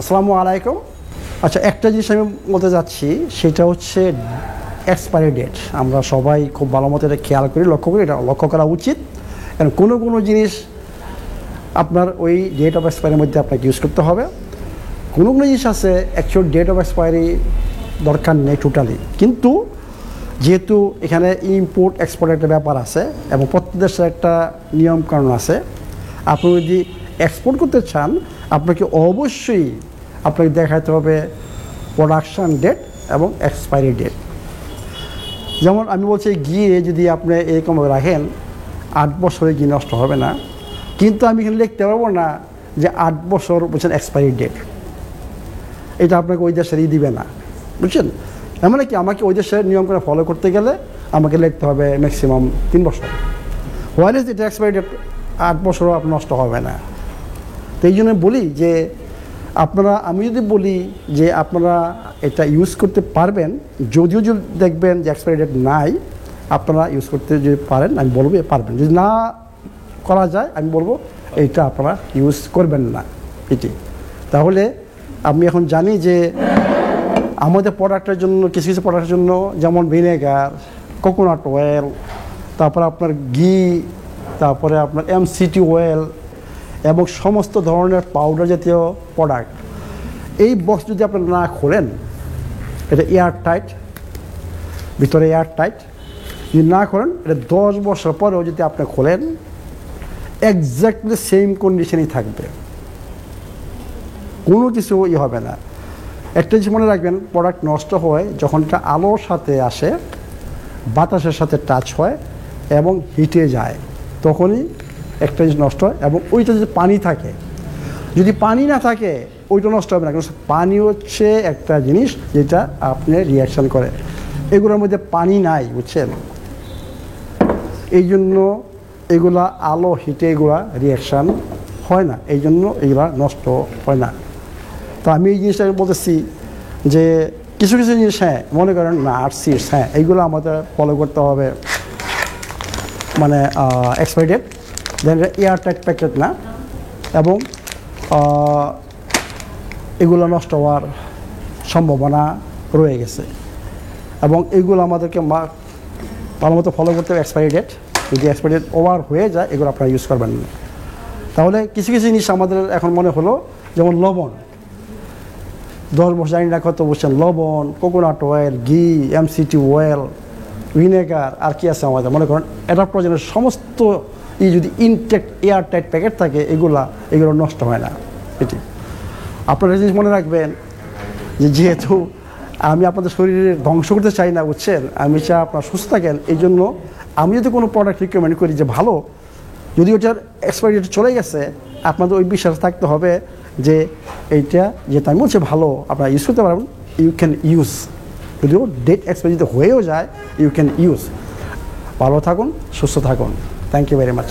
আসসালামু আলাইকুম। আচ্ছা, একটা জিনিস আমি বলতে যাচ্ছি, সেটা হচ্ছে এক্সপায়ারি ডেট। আমরা সবাই খুব ভালো মতো এটা খেয়াল করি, লক্ষ্য করি, এটা লক্ষ্য করা উচিত। কারণ কোনো জিনিস আপনার ওই ডেট অফ এক্সপায়ারির মধ্যে আপনাকে ইউজ করতে হবে। কোনো জিনিস আছে অ্যাকচুয়াল ডেট অফ এক্সপায়ারি দরকার নেই টোটালি। কিন্তু যেহেতু এখানে ইম্পোর্ট এক্সপোর্টের একটা ব্যাপার আছে এবং প্রত্যেক দেশের একটা নিয়মকানুন আছে, আপনি যদি এক্সপোর্ট করতে চান আপনাকে অবশ্যই আপনাকে দেখাতে হবে প্রোডাকশান ডেট এবং এক্সপায়ারি ডেট। যেমন আমি বলছি, গিয়ে যদি আপনি এরকমভাবে রাখেন 8 বছরে গিয়ে নষ্ট হবে না, কিন্তু আমি এখানে লিখতে পারবো না যে 8 বছর বলছেন এক্সপায়ারি ডেট। এটা আপনাকে ওই দেশেরই দিবে না, বুঝছেন? এমন কি আমাকে ওই দেশের নিয়ম করে ফলো করতে গেলে আমাকে লিখতে হবে ম্যাক্সিমাম 3 বছর। ওয়াইলেস এটা এক্সপায়ারি ডেট 8 বছরও আপনার নষ্ট হবে না। তো এই জন্য বলি যে আমি যদি বলি যে আপনারা এটা ইউজ করতে পারবেন, যদিও যদি দেখবেন যে এক্সপায়ারি ডেট নাই, আপনারা ইউজ করতে যদি পারেন আমি বলবো পারবেন। যদি না করা যায় আমি বলবো এইটা আপনারা ইউজ করবেন না এটি। তাহলে আমি এখন জানি যে আমাদের প্রোডাক্টের জন্য কিছু প্রোডাক্টের জন্য, যেমন ভিনেগার, কোকোনাট অয়েল, তারপরে আপনার ঘি, তারপরে আপনার MCT অয়েল এবং সমস্ত ধরনের পাউডার জাতীয় প্রোডাক্ট, এই বক্স যদি আপনি না খোলেন, এটা এয়ার টাইট, ভিতরে এয়ার টাইট, যদি না করেন এটা 10 বছর পরেও যদি আপনি খোলেন এক্স্যাক্টলি সেম কন্ডিশনেই থাকবে, কোনো কিছু হবে না। একটা জিনিস মনে রাখবেন, প্রোডাক্ট নষ্ট হয় যখন এটা আলোর সাথে আসে, বাতাসের সাথে টাচ হয় এবং হিটে যায়, তখনই একটা জিনিস নষ্ট হয়। এবং ওইটা যদি পানি থাকে, যদি পানি না থাকে ওইটা নষ্ট হবে না, কারণ পানি হচ্ছে একটা জিনিস যেটা আপনি রিয়াকশান করে, এগুলোর মধ্যে পানি নাই, বুঝছেন? এই জন্য এগুলা আলো হিটে এগুলা রিয়াকশান হয় না, এই জন্য এগুলা নষ্ট হয় না। তো আমি এই জিনিসটা বলতেছি যে কিছু জিনিস, হ্যাঁ মনে করেন নাটস, সিডস, হ্যাঁ এইগুলো আমাদের ফলো করতে হবে, মানে এক্সপায়ারি ডেট, দেন এয়ার টাইট প্যাকেট না, এবং এগুলো নষ্ট হওয়ার সম্ভাবনা রয়ে গেছে, এবং এগুলো আমাদেরকে ভালো মতো ফলো করতে হবে। এক্সপায়ারি ডেট, যদি এক্সপায়ারি ডেট ওভার হয়ে যায় এগুলো আপনারা ইউজ করবেন না। তাহলে কিছু জিনিস আমাদের এখন মনে হলো, যেমন লবণ, 10 বছর জানি না কত বলছেন, লবণ, কোকোনাট অয়েল, ঘি, MCT অয়েল, ভিনেগার, আর কি আছে আমাদের, মনে করেন অ্যাডাপ্টোজেনের সমস্ত যদি ইনটেক্ট এয়ার টাইট প্যাকেট থাকে এগুলো নষ্ট হয় না। এটি আপনারা জিনিস মনে রাখবেন যে যেহেতু আমি আপনাদের শরীরে ধ্বংস করতে চাই না, বুঝছেন, আমি চাই আপনারা সুস্থ থাকেন। এই জন্য আমি যদি কোনো প্রোডাক্ট রিকমেন্ড করি যে ভালো, যদি ওটার এক্সপায়ারি ডেট চলে গেছে, আপনাদের ওই বিশ্বাস থাকতে হবে যে এইটা যেটা আমি বলছি ভালো, আপনারা ইউজ করতে পারবেন, ইউ ক্যান ইউজ। যদিও ডেট এক্সপায়ারি যদি হয়েও যায়, ইউ ক্যান ইউজ। ভালো থাকুন, সুস্থ থাকুন। Thank you very much.